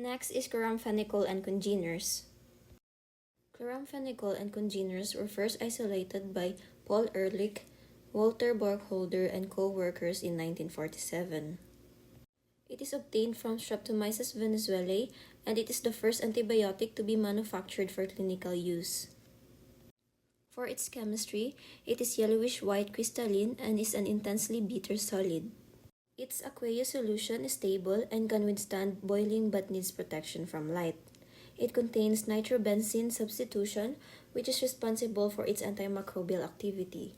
Next is chloramphenicol and congeners. Chloramphenicol and congeners were first isolated by Paul Ehrlich, Walter Burkholder, and co-workers in 1947. It is obtained from Streptomyces venezuelae, and it is the first antibiotic to be manufactured for clinical use. For its chemistry, it is yellowish-white crystalline and is an intensely bitter solid. Its aqueous solution is stable and can withstand boiling but needs protection from light. It contains nitrobenzene substitution, which is responsible for its antimicrobial activity.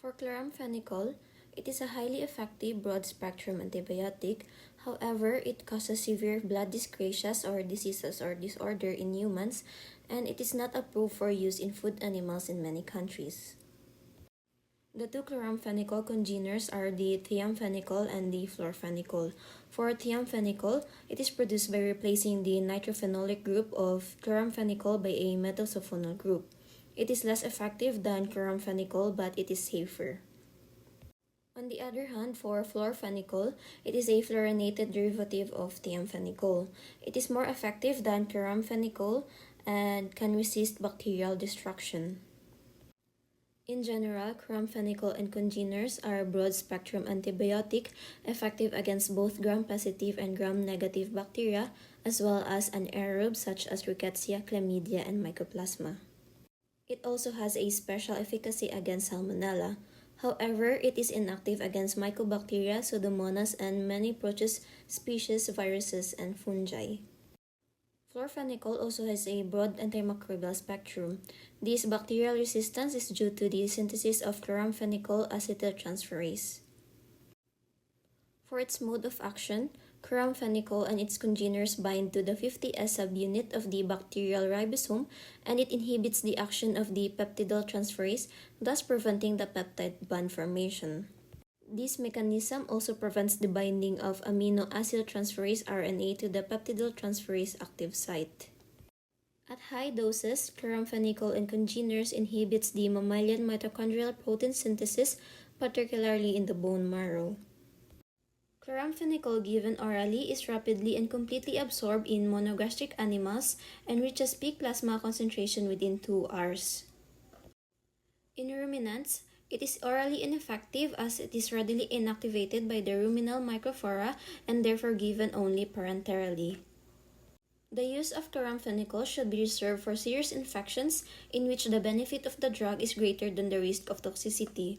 For chloramphenicol, it is a highly effective broad-spectrum antibiotic. However, it causes severe blood dyscrasias or diseases or disorder in humans, and it is not approved for use in food animals in many countries. The two chloramphenicol congeners are the thiamphenicol and the fluorphenicol. For thiamphenicol, it is produced by replacing the nitrophenolic group of chloramphenicol by a methosulfonal group. It is less effective than chloramphenicol, but it is safer. On the other hand, for fluorphenicol, it is a fluorinated derivative of thiamphenicol. It is more effective than chloramphenicol and can resist bacterial destruction. In general, chloramphenicol and congeners are a broad-spectrum antibiotic effective against both gram-positive and gram-negative bacteria, as well as anaerobes such as Rickettsia, Chlamydia, and Mycoplasma. It also has a special efficacy against Salmonella. However, it is inactive against Mycobacteria, Pseudomonas, and many Proteus species, viruses, and fungi. Fluorphenicol also has a broad antimicrobial spectrum. This bacterial resistance is due to the synthesis of chloramphenicol acetyltransferase. For its mode of action, chloramphenicol and its congeners bind to the 50S subunit of the bacterial ribosome, and it inhibits the action of the peptidyl transferase, thus preventing the peptide bond formation. This mechanism also prevents the binding of amino acyl transferase RNA to the peptidyl transferase active site. At high doses, chloramphenicol and congeners inhibits the mammalian mitochondrial protein synthesis, particularly in the bone marrow. Chloramphenicol given orally is rapidly and completely absorbed in monogastric animals and reaches peak plasma concentration within 2 hours. In ruminants, it is orally ineffective as it is readily inactivated by the ruminal microflora and therefore given only parenterally. The use of chloramphenicol should be reserved for serious infections in which the benefit of the drug is greater than the risk of toxicity.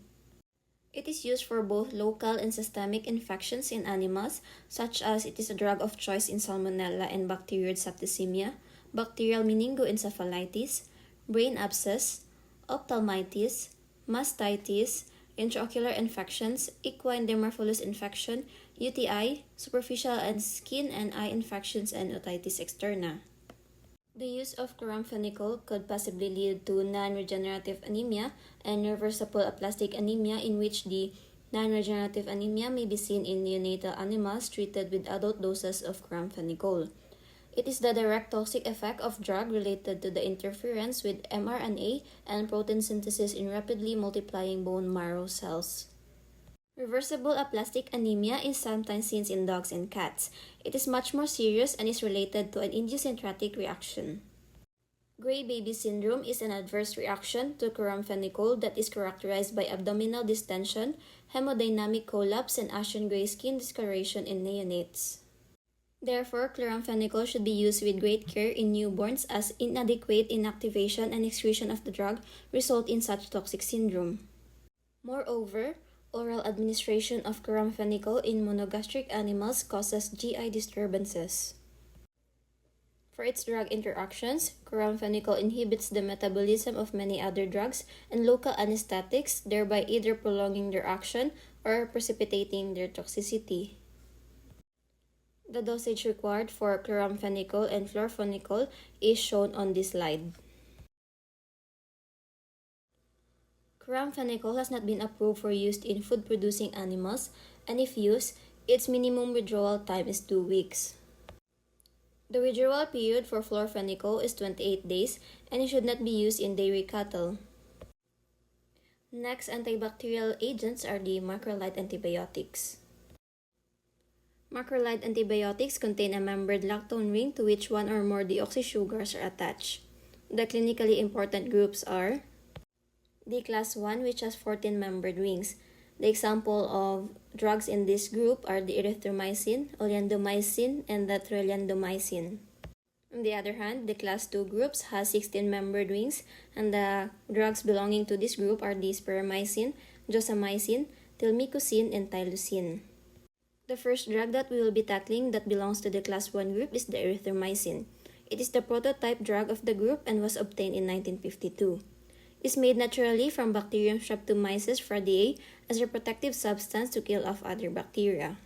It is used for both local and systemic infections in animals, such as it is a drug of choice in Salmonella and bacterioid septicemia, bacterial meningoencephalitis, brain abscess, ophthalmitis, mastitis, intraocular infections, equine dermatologous infection, UTI, superficial and skin and eye infections, and otitis externa. The use of chloramphenicol could possibly lead to non-regenerative anemia and reversible aplastic anemia, in which the non-regenerative anemia may be seen in neonatal animals treated with adult doses of chloramphenicol. It is the direct toxic effect of drug related to the interference with mRNA and protein synthesis in rapidly multiplying bone marrow cells. Reversible aplastic anemia is sometimes seen in dogs and cats. It is much more serious and is related to an idiosyncratic reaction. Gray baby syndrome is an adverse reaction to chloramphenicol that is characterized by abdominal distension, hemodynamic collapse, and ashen-gray skin discoloration in neonates. Therefore, chloramphenicol should be used with great care in newborns, as inadequate inactivation and excretion of the drug result in such toxic syndrome. Moreover, oral administration of chloramphenicol in monogastric animals causes GI disturbances. For its drug interactions, chloramphenicol inhibits the metabolism of many other drugs and local anesthetics, thereby either prolonging their action or precipitating their toxicity. The dosage required for chloramphenicol and fluorphenicol is shown on this slide. Chloramphenicol has not been approved for use in food-producing animals, and if used, its minimum withdrawal time is 2 weeks. The withdrawal period for fluorphenicol is 28 days, and it should not be used in dairy cattle. Next, antibacterial agents are the macrolide antibiotics. Macrolide antibiotics contain a membered lactone ring to which one or more deoxysugars are attached. The clinically important groups are the class 1, which has 14 membered rings. The example of drugs in this group are the erythromycin, oleandomycin, and the trilliandomycin. On the other hand, the class 2 groups has 16 membered rings, and the drugs belonging to this group are the spermicin, josamicin, tilmicocin, and tylosin. The first drug that we will be tackling that belongs to the class 1 group is the erythromycin. It is the prototype drug of the group and was obtained in 1952. It is made naturally from Bacterium Streptomyces fardiae as a protective substance to kill off other bacteria.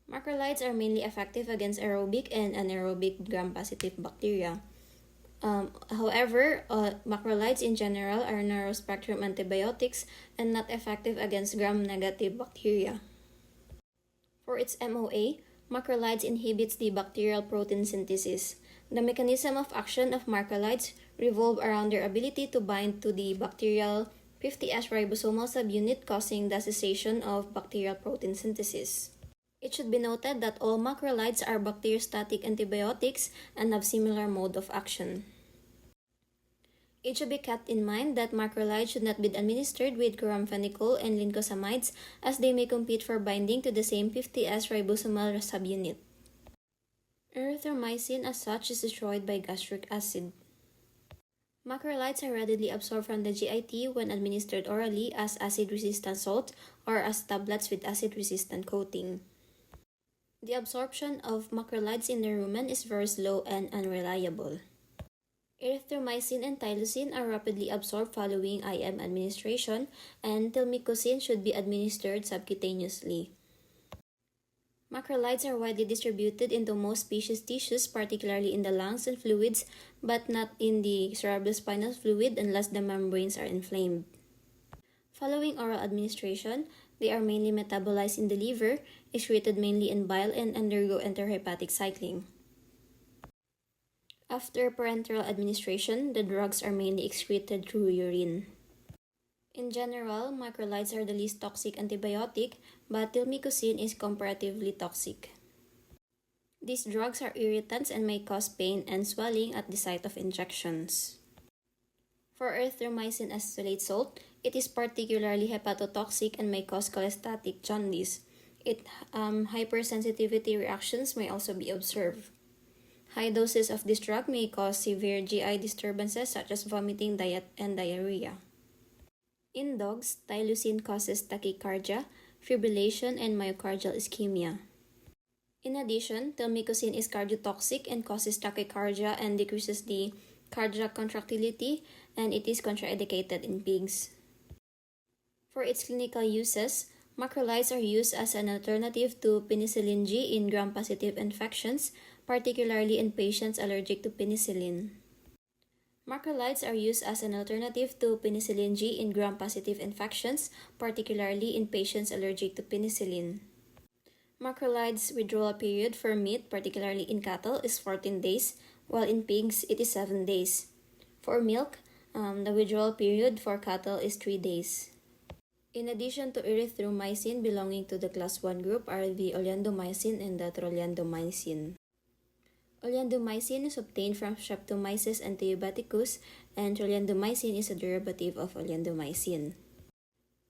Macrolides are mainly effective against aerobic and anaerobic gram-positive bacteria. However, macrolides in general are narrow-spectrum antibiotics and not effective against gram-negative bacteria. For its MOA, macrolides inhibits the bacterial protein synthesis. The mechanism of action of macrolides revolve around their ability to bind to the bacterial 50S ribosomal subunit, causing the cessation of bacterial protein synthesis. It should be noted that all macrolides are bacteriostatic antibiotics and have similar mode of action. It should be kept in mind that macrolides should not be administered with chloramphenicol and lincosamides as they may compete for binding to the same 50S ribosomal subunit. Erythromycin as such is destroyed by gastric acid. Macrolides are readily absorbed from the GIT when administered orally as acid-resistant salt or as tablets with acid-resistant coating. The absorption of macrolides in the rumen is very slow and unreliable. Erythromycin and tylosin are rapidly absorbed following IM administration, and tilmicocin should be administered subcutaneously. Macrolides are widely distributed into most species tissues, particularly in the lungs and fluids, but not in the cerebrospinal fluid unless the membranes are inflamed. Following oral administration, they are mainly metabolized in the liver, excreted mainly in bile, and undergo enterohepatic cycling. After parenteral administration, the drugs are mainly excreted through urine. In general, macrolides are the least toxic antibiotic, but tilmicocin is comparatively toxic. These drugs are irritants and may cause pain and swelling at the site of injections. For erythromycin acetylate salt, it is particularly hepatotoxic and may cause cholestatic jaundice. Hypersensitivity reactions may also be observed. High doses of this drug may cause severe GI disturbances such as vomiting, and diarrhea. In dogs, tylosin causes tachycardia, fibrillation, and myocardial ischemia. In addition, tilmicocin is cardiotoxic and causes tachycardia and decreases the cardiac contractility, and it is contraindicated in pigs. For its clinical uses, macrolides are used as an alternative to penicillin G in gram-positive infections, particularly in patients allergic to penicillin. Macrolides are used as an alternative to penicillin G in gram-positive infections, particularly in patients allergic to penicillin. Macrolides' withdrawal period for meat, particularly in cattle, is 14 days, while in pigs, it is 7 days. For milk, the withdrawal period for cattle is 3 days. In addition to erythromycin belonging to the class 1 group are the oleandomycin and the trilliandomycin. Oleandomycin is obtained from Streptomyces antibioticus, and trilliandomycin is a derivative of oleandomycin.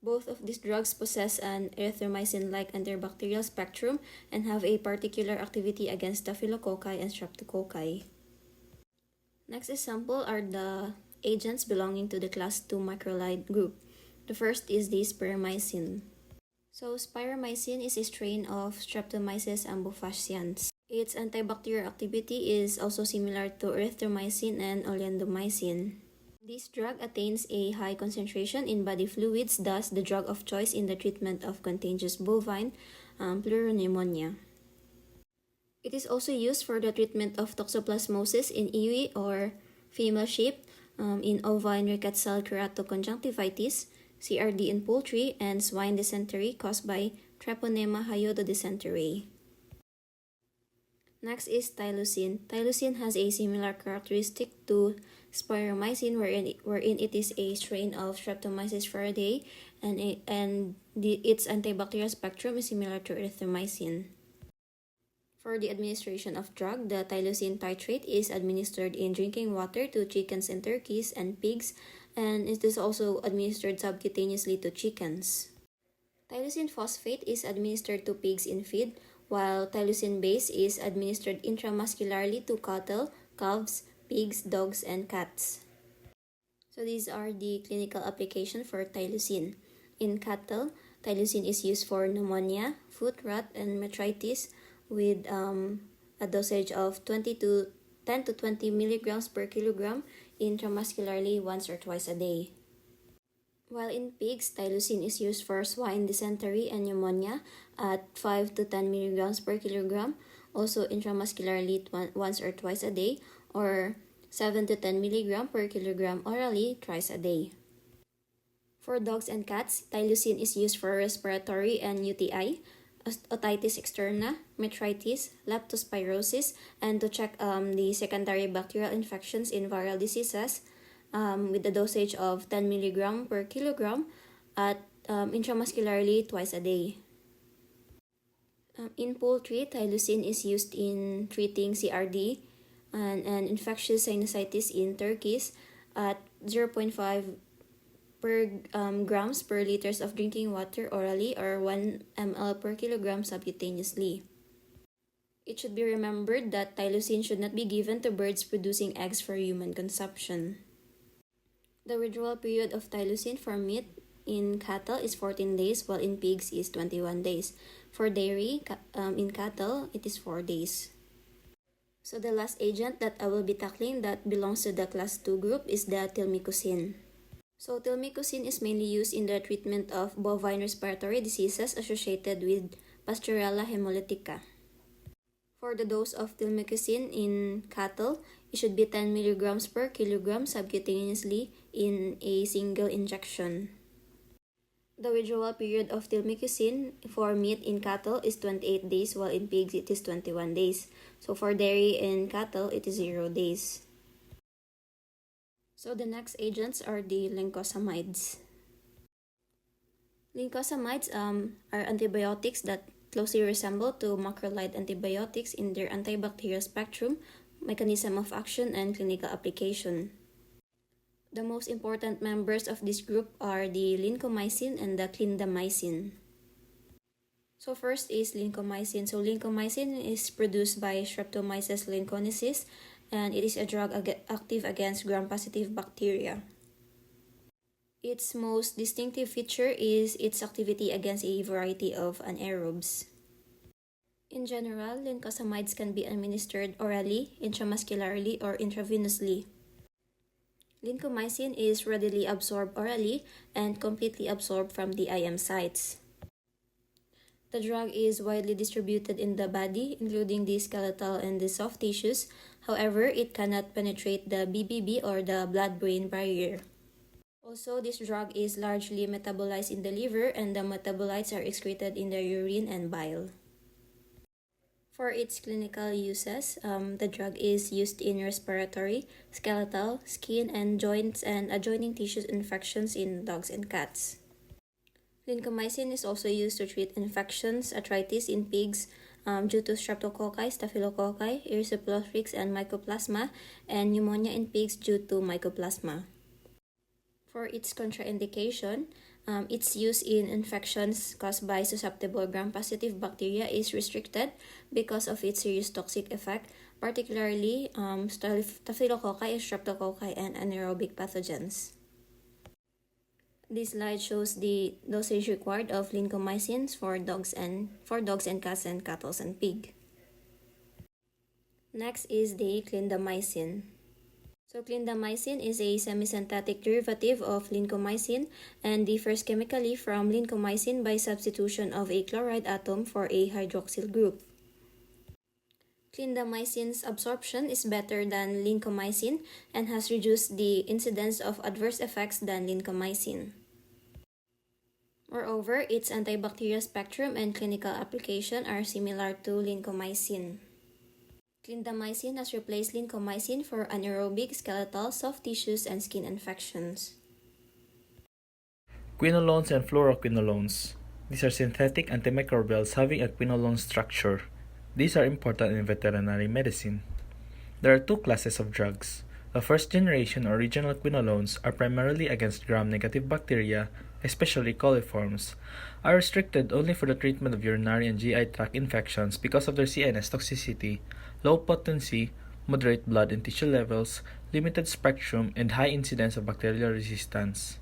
Both of these drugs possess an erythromycin-like antibacterial spectrum and have a particular activity against staphylococci and streptococci. Next example are the agents belonging to the class 2 macrolide group. The first is the spermicin. So spiromycin is a strain of Streptomyces ambophascians. Its antibacterial activity is also similar to erythromycin and oleandomycin. This drug attains a high concentration in body fluids, thus the drug of choice in the treatment of contagious bovine pleuropneumonia. It is also used for the treatment of toxoplasmosis in iwi or female sheep, in ovine rickets cell keratoconjunctivitis, CRD in poultry, and swine dysentery caused by Treponema hyoidodysenteriae. Next is tylosin. Tylosin has a similar characteristic to spiromycin wherein it is a strain of Streptomyces fardiae its antibacterial spectrum is similar to erythromycin. For the administration of drug, the tylosin titrate is administered in drinking water to chickens and turkeys and pigs, and it is also administered subcutaneously to chickens. Tylosin phosphate is administered to pigs in feed, while tylosin base is administered intramuscularly to cattle, calves, pigs, dogs, and cats. So these are the clinical application for tylosin. In cattle, tylosin is used for pneumonia, foot rot, and metritis with a dosage of 10 to 20 milligrams per kilogram intramuscularly once or twice a day. While in pigs, tylosin is used for swine dysentery and pneumonia at 5 to 10 milligrams per kilogram, also intramuscularly once or twice a day, or 7 to 10 milligrams per kilogram orally twice a day. For dogs and cats, tylosin is used for respiratory and UTI, otitis externa, metritis, leptospirosis, and to check the secondary bacterial infections in viral diseases with a dosage of 10 milligram per kilogram at intramuscularly twice a day. In poultry, tylosin is used in treating CRD and infectious sinusitis in turkeys at 0.5 grams per liters of drinking water orally or 1 ml per kilogram subcutaneously. It should be remembered that tylosin should not be given to birds producing eggs for human consumption. The withdrawal period of tylosin for meat in cattle is 14 days, while in pigs is 21 days. For dairy, in cattle, it is 4 days. So the last agent that I will be tackling that belongs to the class 2 group is the tilmicocin. So tilmicocin is mainly used in the treatment of bovine respiratory diseases associated with Pasteurella hemolytica. For the dose of tilmicocin in cattle, it should be 10 milligrams per kilogram subcutaneously in a single injection. The withdrawal period of tilmicocin for meat in cattle is 28 days, while in pigs it is 21 days. So for dairy and cattle, it is 0 days. So the next agents are the lincosamides. Lincosamides are antibiotics that closely resemble to macrolide antibiotics in their antibacterial spectrum, mechanism of action, and clinical application. The most important members of this group are the lincomycin and the clindamycin. So first is lincomycin. So lincomycin is produced by Streptomyces linconensis, and it is a drug active against gram-positive bacteria. Its most distinctive feature is its activity against a variety of anaerobes. In general, lincosamides can be administered orally, intramuscularly, or intravenously. Lincomycin is readily absorbed orally and completely absorbed from the IM sites. The drug is widely distributed in the body, including the skeletal and the soft tissues. However, it cannot penetrate the BBB or the blood-brain barrier. Also, this drug is largely metabolized in the liver, and the metabolites are excreted in the urine and bile. For its clinical uses, the drug is used in respiratory, skeletal, skin, and joints and adjoining tissues infections in dogs and cats. Lincomycin is also used to treat infections, arthritis in pigs due to streptococci, staphylococci, erysipelotrix, and mycoplasma, and pneumonia in pigs due to mycoplasma. For its contraindication, its use in infections caused by susceptible gram-positive bacteria is restricted because of its serious toxic effect, particularly staphylococci, streptococci, and anaerobic pathogens. This slide shows the dosage required of lincomycins for dogs and cats and cattle and pig. Next is the clindamycin. So clindamycin is a semisynthetic derivative of lincomycin and differs chemically from lincomycin by substitution of a chloride atom for a hydroxyl group. Clindamycin's absorption is better than lincomycin and has reduced the incidence of adverse effects than lincomycin. Moreover, its antibacterial spectrum and clinical application are similar to lincomycin. Clindamycin has replaced lincomycin for anaerobic, skeletal, soft tissues, and skin infections. Quinolones and fluoroquinolones. These are synthetic antimicrobials having a quinolone structure. These are important in veterinary medicine. There are two classes of drugs. The first generation or original quinolones are primarily against gram-negative bacteria, especially coliforms, are restricted only for the treatment of urinary and GI tract infections because of their CNS toxicity, low potency, moderate blood and tissue levels, limited spectrum, and high incidence of bacterial resistance.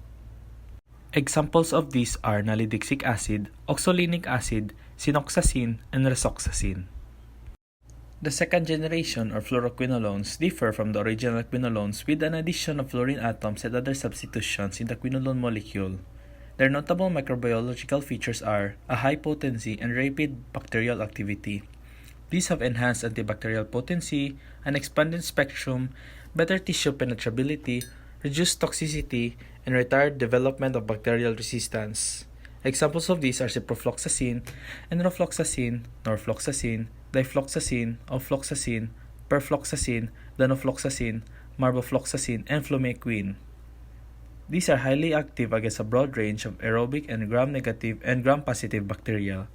Examples of these are nalidixic acid, oxolinic acid, sinoxacin, and resoxacin. The second generation or fluoroquinolones differ from the original quinolones with an addition of fluorine atoms and other substitutions in the quinolone molecule. Their notable microbiological features are a high potency and rapid bacterial activity. These have enhanced antibacterial potency, an expanded spectrum, better tissue penetrability, reduced toxicity, and retarded development of bacterial resistance. Examples of these are ciprofloxacin, enrofloxacin, norfloxacin, difloxacin, ofloxacin, perfloxacin, danofloxacin, marbofloxacin, and flomequine. These are highly active against a broad range of aerobic and gram-negative and gram-positive bacteria,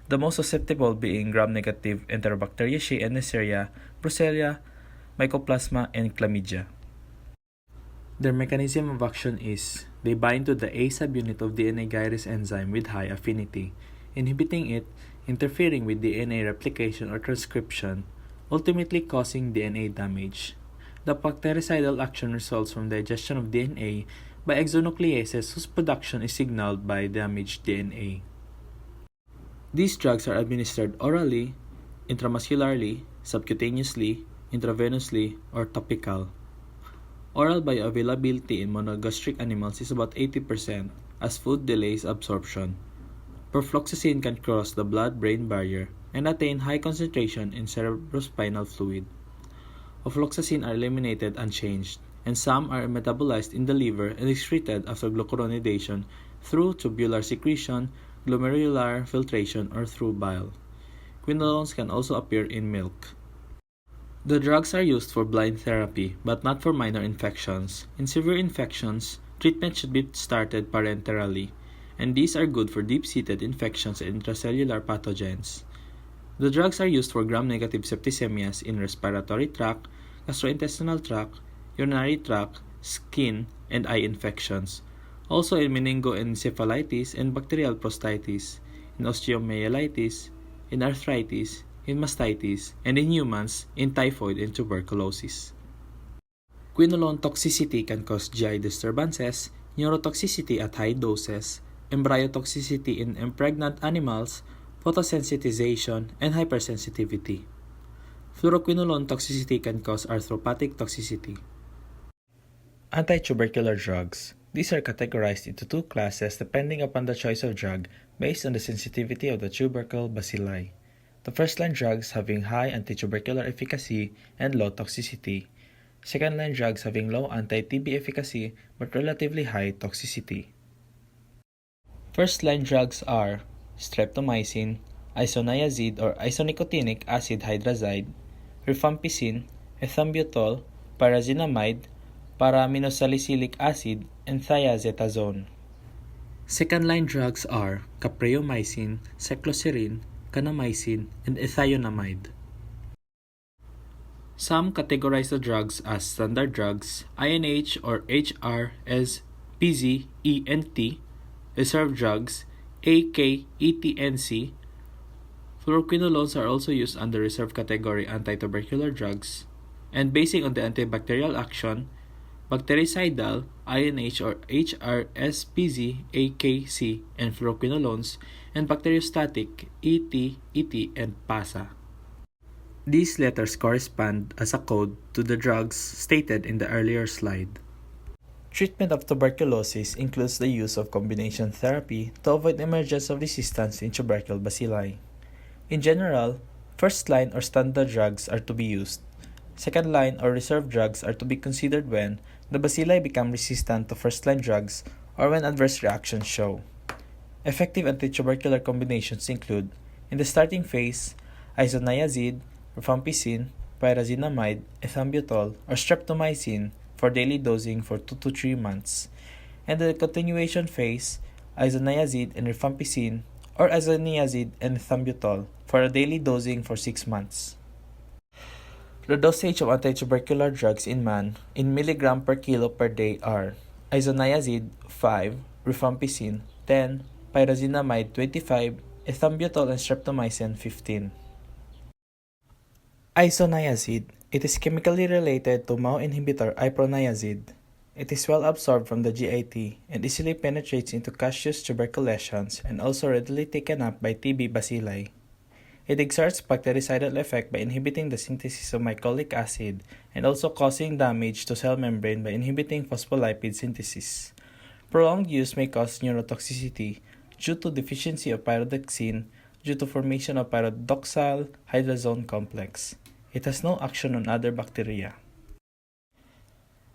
the most susceptible being gram-negative Enterobacteriaceae and Neisseria, Brucellia, Mycoplasma, and Chlamydia. Their mechanism of action is they bind to the A subunit of DNA gyrase enzyme with high affinity, inhibiting it, interfering with DNA replication or transcription, ultimately causing DNA damage. The bactericidal action results from digestion of DNA by exonucleases whose production is signaled by damaged DNA. These drugs are administered orally, intramuscularly, subcutaneously, intravenously, or topical. Oral bioavailability in monogastric animals is about 80% as food delays absorption. Perfloxacin can cross the blood-brain barrier and attain high concentration in cerebrospinal fluid. Ofloxacin are eliminated unchanged, and some are metabolized in the liver and excreted after glucuronidation through tubular secretion, glomerular filtration, or through bile. Quinolones can also appear in milk. The drugs are used for blind therapy, but not for minor infections. In severe infections, treatment should be started parenterally, and these are good for deep-seated infections and intracellular pathogens. The drugs are used for gram-negative septicemias in respiratory tract, gastrointestinal tract, urinary tract, skin, and eye infections. Also in meningoencephalitis and bacterial prostatitis, in osteomyelitis, in arthritis, in mastitis, and in humans, in typhoid and tuberculosis. Quinolone toxicity can cause GI disturbances, neurotoxicity at high doses, embryotoxicity in impregnant animals, photosensitization, and hypersensitivity. Fluoroquinolone toxicity can cause arthropathic toxicity. Antitubercular drugs. These are categorized into two classes depending upon the choice of drug based on the sensitivity of the tubercle bacilli. The first-line drugs having high antitubercular efficacy and low toxicity. Second-line drugs having low anti-TB efficacy but relatively high toxicity. First-line drugs are streptomycin, isoniazid or isonicotinic acid hydrazide, rifampicin, ethambutol, pyrazinamide, paraminosalicylate acid, and thiazetazone. Second-line drugs are capreomycin, cycloserine, kanamycin, and ethionamide. Some categorize the drugs as standard drugs, INH or HRS, PZ, ENT, reserved drugs, AK, ETNC. Fluoroquinolones are also used under reserved category antitubercular drugs, and basing on the antibacterial action, bactericidal, INH or HRSPZ, AKC, and fluoroquinolones, and bacteriostatic, ET, and PASA. These letters correspond as a code to the drugs stated in the earlier slide. Treatment of tuberculosis includes the use of combination therapy to avoid emergence of resistance in tubercle bacilli. In general, first-line or standard drugs are to be used. Second-line or reserved drugs are to be considered when the bacilli become resistant to first-line drugs or when adverse reactions show. Effective antitubercular combinations include, in the starting phase, isoniazid, rifampicin, pyrazinamide, ethambutol, or streptomycin for daily dosing for 2 to 3 months, and the continuation phase, isoniazid and rifampicin, or isoniazid and ethambutol for a daily dosing for 6 months. The dosage of antitubercular drugs in man in milligram per kilo per day are isoniazid 5, rifampicin 10, pyrazinamide 25, ethambutol and streptomycin 15. Isoniazid. It is chemically related to MAO inhibitor iproniazid. It is well absorbed from the GIT and easily penetrates into caseous tubercle lesions and also readily taken up by TB bacilli. It exerts bactericidal effect by inhibiting the synthesis of macrolic acid and also causing damage to cell membrane by inhibiting phospholipid synthesis. Prolonged use may cause neurotoxicity due to deficiency of pyridoxine due to formation of pyridoxal hydrazone complex. It has no action on other bacteria.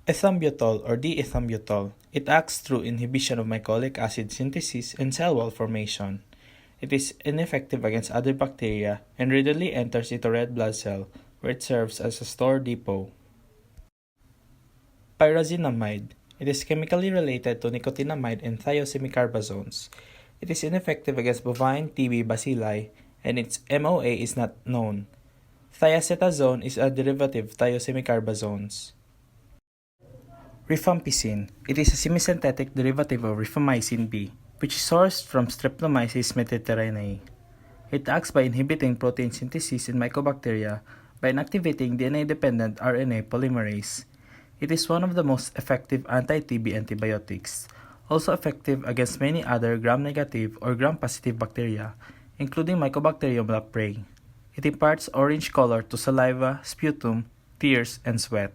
Ethambutol or D-ethambutol. It acts through inhibition of macrolic acid synthesis and cell wall formation. It is ineffective against other bacteria and readily enters into red blood cell where it serves as a store depot. Pyrazinamide. It is chemically related to nicotinamide and thiosemicarbazones. It is ineffective against bovine TB bacilli and its MOA is not known. Thiacetazone is a derivative of thiosemicarbazones. Rifampicin. It is a semisynthetic derivative of rifamycin B, which is sourced from Streptomyces mediterraneae. It acts by inhibiting protein synthesis in mycobacteria by inactivating DNA-dependent RNA polymerase. It is one of the most effective anti-TB antibiotics, also effective against many other gram-negative or gram-positive bacteria, including Mycobacterium leprae. It imparts orange color to saliva, sputum, tears, and sweat.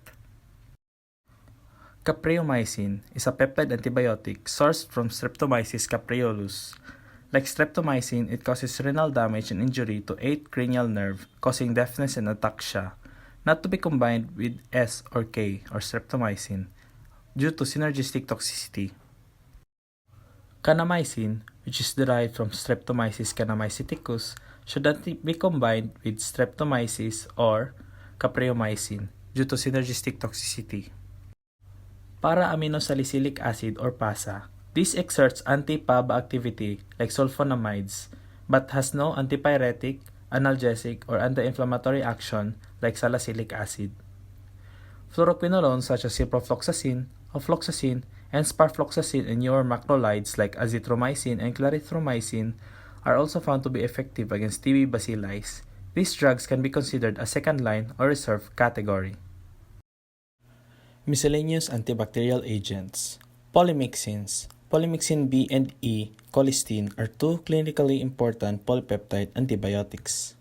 Capreomycin is a peptide antibiotic sourced from Streptomyces capreolus. Like streptomycin, it causes renal damage and injury to 8th cranial nerve, causing deafness and ataxia, not to be combined with S or K or streptomycin, due to synergistic toxicity. Kanamycin, which is derived from Streptomyces kanamyceticus, should not be combined with streptomyces or capreomycin due to synergistic toxicity. Para-aminosalicylic acid or PASA. This exerts anti-PABA activity like sulfonamides, but has no antipyretic, analgesic, or anti-inflammatory action like salicylic acid. Fluoroquinolones such as ciprofloxacin, ofloxacin, and sparfloxacin and newer macrolides like azithromycin and clarithromycin are also found to be effective against TB bacilli. These drugs can be considered a second-line or reserve category. Miscellaneous antibacterial agents. Polymyxins. Polymyxin B and E, colistin, are two clinically important polypeptide antibiotics.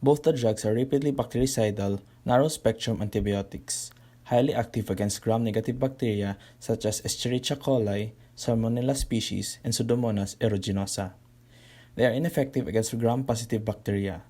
Both the drugs are rapidly bactericidal, narrow-spectrum antibiotics, highly active against gram-negative bacteria such as Escherichia coli, Salmonella species, and Pseudomonas aeruginosa. They are ineffective against gram-positive bacteria.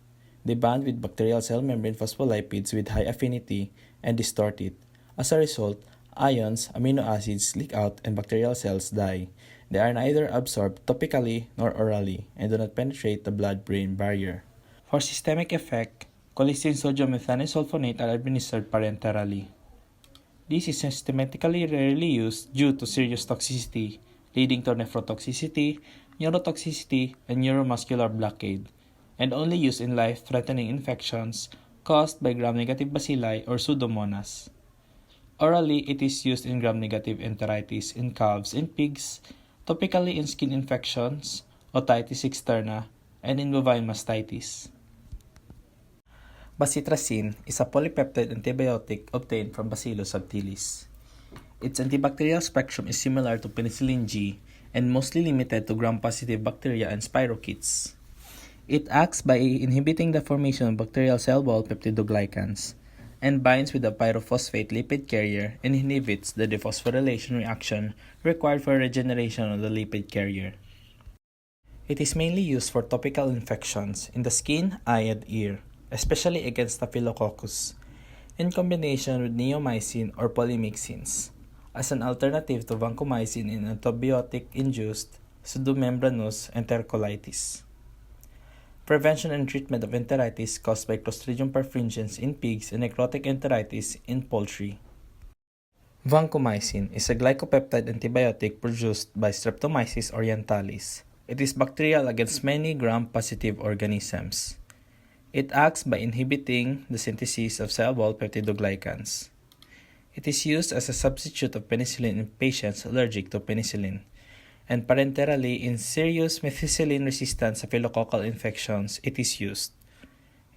They bind with bacterial cell membrane phospholipids with high affinity and distort it. As a result, ions, amino acids leak out and bacterial cells die. They are neither absorbed topically nor orally and do not penetrate the blood-brain barrier. For systemic effect, colistin sodium methanosulfonate are administered parenterally. This is systematically rarely used due to serious toxicity, leading to nephrotoxicity, neurotoxicity, and neuromuscular blockade, and only used in life-threatening infections caused by gram-negative bacilli or Pseudomonas. Orally, it is used in gram-negative enteritis in calves and pigs, topically in skin infections, otitis externa, and in bovine mastitis. BACITRACIN is a polypeptide antibiotic obtained from Bacillus subtilis. Its antibacterial spectrum is similar to penicillin G and mostly limited to gram-positive bacteria and spirochetes. It acts by inhibiting the formation of bacterial cell wall peptidoglycans and binds with the pyrophosphate lipid carrier and inhibits the dephosphorylation reaction required for regeneration of the lipid carrier. It is mainly used for topical infections in the skin, eye, and ear, especially against Staphylococcus, in combination with neomycin or polymyxins, as an alternative to vancomycin in antibiotic-induced pseudomembranous enterocolitis. Prevention and treatment of enteritis caused by Clostridium perfringens in pigs and necrotic enteritis in poultry. Vancomycin is a glycopeptide antibiotic produced by Streptomyces orientalis. It is bacterial against many gram-positive organisms. It acts by inhibiting the synthesis of cell wall peptidoglycans. It is used as a substitute of penicillin in patients allergic to penicillin, and parenterally in serious methicillin-resistant staphylococcal infections it is used.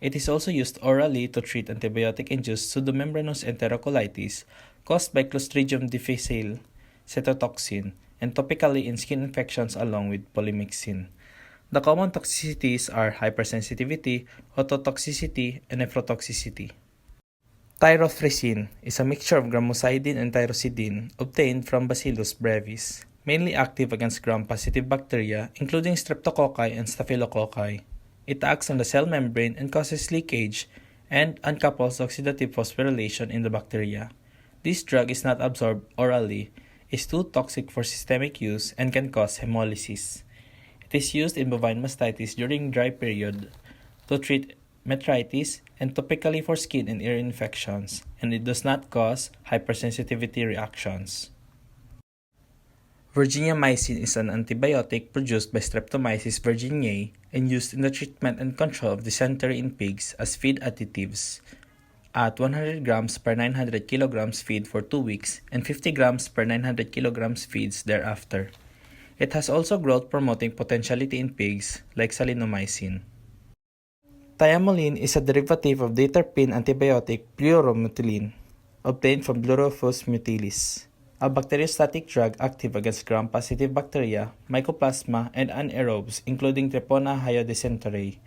It is also used orally to treat antibiotic-induced pseudomembranous enterocolitis caused by Clostridium difficile, cetotoxin, and topically in skin infections along with polymyxin. The common toxicities are hypersensitivity, ototoxicity, and nephrotoxicity. Tyrothricin is a mixture of gramocidin and tyrosidin obtained from Bacillus brevis, mainly active against gram-positive bacteria including streptococci and staphylococci. It acts on the cell membrane and causes leakage and uncouples oxidative phosphorylation in the bacteria. This drug is not absorbed orally, is too toxic for systemic use, and can cause hemolysis. It is used in bovine mastitis during dry period to treat metritis and topically for skin and ear infections, and it does not cause hypersensitivity reactions. Virginiamycin is an antibiotic produced by Streptomyces virginiae and used in the treatment and control of dysentery in pigs as feed additives at 100 grams per 900 kilograms feed for 2 weeks and 50 grams per 900 kilograms feeds thereafter. It has also growth-promoting potentiality in pigs like salinomycin. Thiamulin is a derivative of diterpene antibiotic pleuromethyline obtained from Pleurophus mutilis, a bacteriostatic drug active against gram-positive bacteria, mycoplasma, and anaerobes including Treponema hypodysenteriae.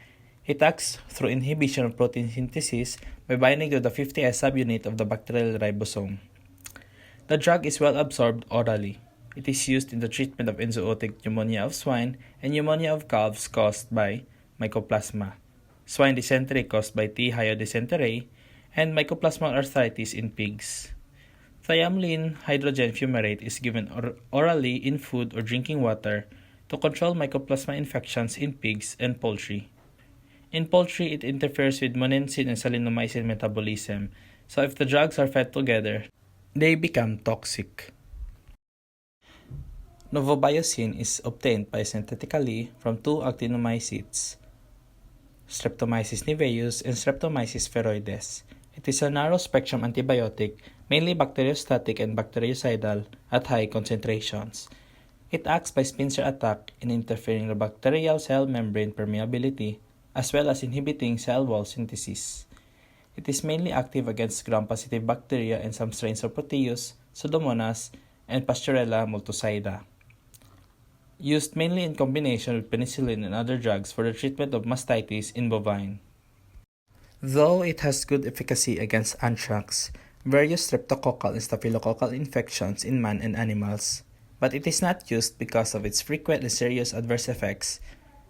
It acts through inhibition of protein synthesis by binding to the 50S subunit of the bacterial ribosome. The drug is well absorbed orally. It is used in the treatment of enzootic pneumonia of swine and pneumonia of calves caused by mycoplasma, swine dysentery caused by T. hypodysenteriae, and mycoplasmal arthritis in pigs. Thiamulin hydrogen fumarate is given orally in food or drinking water to control mycoplasma infections in pigs and poultry. In poultry, it interferes with monensin and salinomycin metabolism, so if the drugs are fed together, they become toxic. Novobiocin is obtained synthetically from two actinomycetes, Streptomyces niveus and Streptomyces spheroides. It is a narrow-spectrum antibiotic, mainly bacteriostatic and bactericidal at high concentrations. It acts by spincer attack in interfering the bacterial cell membrane permeability, as well as inhibiting cell wall synthesis. It is mainly active against gram-positive bacteria and some strains of Proteus, Pseudomonas, and Pasteurella multocida. Used mainly in combination with penicillin and other drugs for the treatment of mastitis in bovine. Though it has good efficacy against anthrax, various streptococcal and staphylococcal infections in man and animals, but it is not used because of its frequent and serious adverse effects,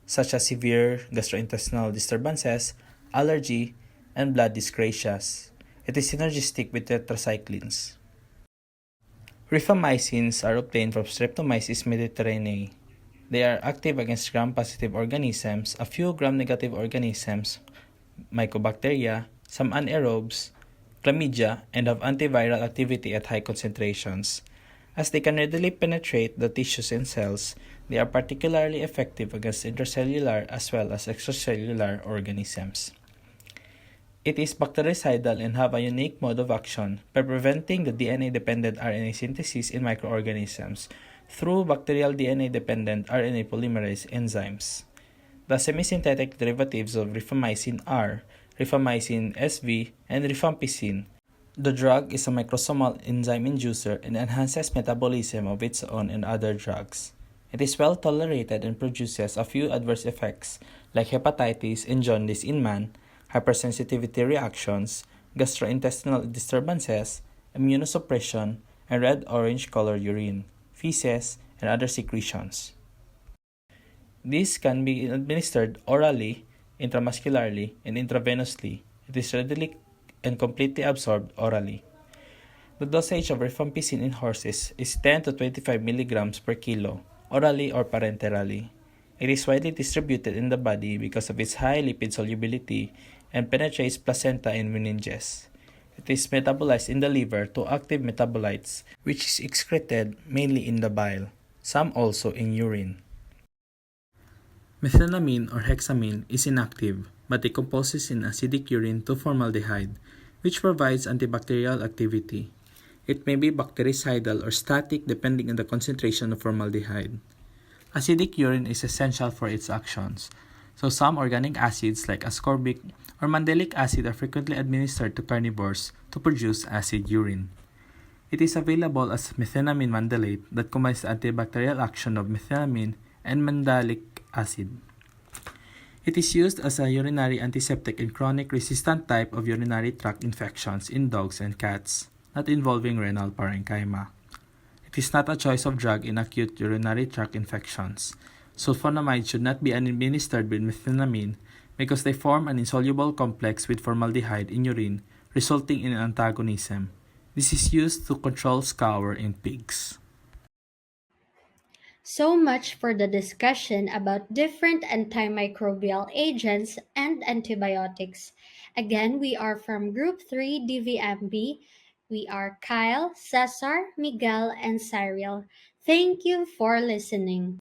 such as severe gastrointestinal disturbances, allergy, and blood dyscrasias. It is synergistic with tetracyclines. Rifamycins are obtained from Streptomyces mediterraneae. They are active against gram-positive organisms, a few gram-negative organisms, mycobacteria, some anaerobes, chlamydia, and have antiviral activity at high concentrations. As they can readily penetrate the tissues and cells, they are particularly effective against intracellular as well as extracellular organisms. It is bactericidal and have a unique mode of action by preventing the DNA-dependent RNA synthesis in microorganisms through bacterial DNA-dependent RNA polymerase enzymes. The semisynthetic derivatives of rifamycin are rifamycin SV and rifampicin. The drug is a microsomal enzyme inducer and enhances metabolism of its own and other drugs. It is well tolerated and produces a few adverse effects like hepatitis and jaundice in man, hypersensitivity reactions, gastrointestinal disturbances, immunosuppression, and red-orange color urine, feces, and other secretions. These can be administered orally, intramuscularly, and intravenously. It is readily and completely absorbed orally. The dosage of rifampicin in horses is 10 to 25 milligrams per kilo, orally or parenterally. It is widely distributed in the body because of its high lipid solubility and penetrates placenta and meninges. It It is metabolized in the liver to active metabolites, which is excreted mainly in the bile, some also in urine. Methenamine or hexamine is inactive but decomposes in acidic urine to formaldehyde, which provides antibacterial activity. It may be bactericidal or static depending on the concentration of formaldehyde. Acidic urine is essential for its actions, so some organic acids like ascorbic or mandelic acid are frequently administered to carnivores to produce acid urine. It is available as methenamine mandalate that combines the antibacterial action of methenamine and mandelic acid. It is used as a urinary antiseptic in chronic resistant type of urinary tract infections in dogs and cats, not involving renal parenchyma. It is not a choice of drug in acute urinary tract infections. Sulfonamide should not be administered with methenamine because they form an insoluble complex with formaldehyde in urine, resulting in antagonism. This is used to control scour in pigs. So much for the discussion about different antimicrobial agents and antibiotics. Again, we are from Group 3 DVMB. We are Kyle, Cesar, Miguel, and Cyril. Thank you for listening.